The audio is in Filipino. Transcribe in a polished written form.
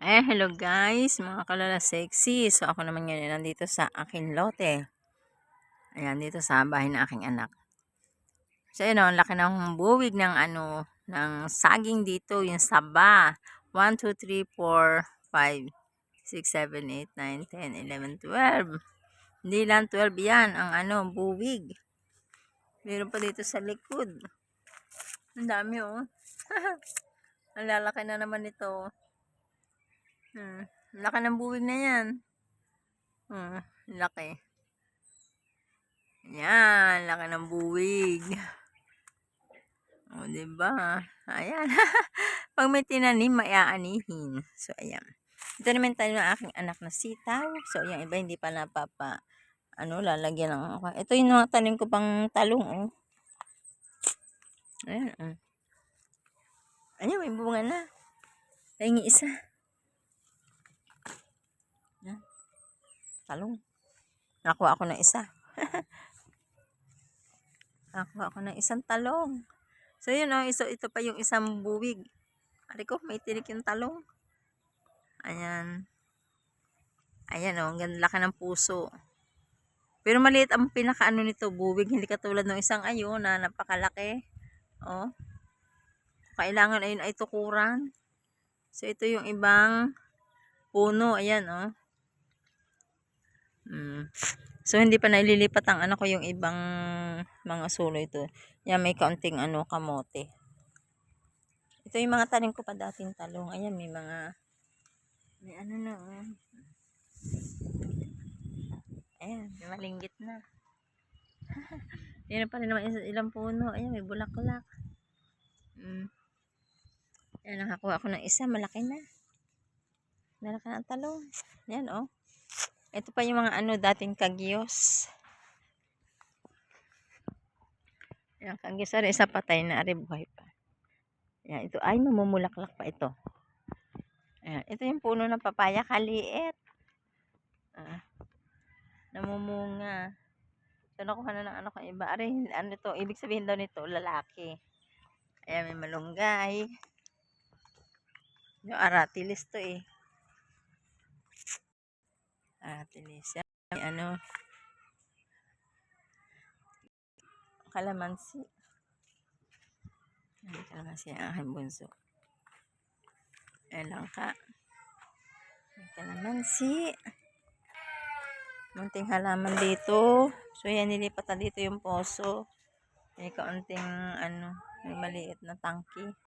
Hello guys, mga kalala sexy. So, ako naman ngayon nandito sa aking lote. Ayan, dito sa bahay ng aking anak. So, yun ang laki ng buwig ng ng saging dito, yung saba. 1, 2, 3, 4, 5, 6, 7, 8, 9, 10, 11, 12. Hindi lang 12 yan, ang buwig. Meron pa dito sa likod. Ang dami oh. Ang lalaki na naman ito. Laki ng buwig na yan. Laki. Yan, laki ng buwig. O, diba? Ayan. Pag may tinanim, maiaanihin. So, ayan. Ito naman tayo ng aking anak na sitaw. So, yung iba hindi pa lalagyan ng ako. Ito yung mga tanim ko pang talong, oh. Ayan, oh. Ayan, may bunga na. Tayo isa. Ayan. Talong. Nakuha ako ng isa. Nakuha ako ng isang talong. So, yun o. Ito pa yung isang buwig. Ari ko, may tinik yung talong. Ayan. Ayan o. Ang ganda laki ng puso. Pero maliit ang pinakaano nito, buwig. Hindi katulad ng isang ayo na napakalaki. O. Kailangan ayun ay tukuran. So, ito yung ibang puno. Ayan o. So, hindi pa naililipat ang ko yung ibang mga sulo ito. Yan, may kaunting kamote. Ito yung mga tanim ko pa dating talong. Ayan, may na, oh. Ayan, may malinggit na. Yan pa rin naman ilang puno. Ayan, may bulaklak. Ayan, nakakuha ako ng isa. Malaki na. Malaki na ang talong. Ayan, oh. Ito pa yung mga dating kagyos. Ayan, kagyos. Ari, isa patay na. Ari, buhay pa. Ayan, ito ay mamumulaklak pa ito. Ayan, ito yung puno ng papaya. Kaliit. Namumunga. So, nakuha na ng ko iba. Ari, ito? Ibig sabihin daw nito, lalaki. Ayan, may malunggay. Yung aratilis to eh. Aratilis. May kalamansi. Kalamansi ang aking bunso. Ayan lang ka. May kalamansi. Munting halaman dito. So, yan, nilipat na dito yung poso. May kaunting, may maliit na tangki.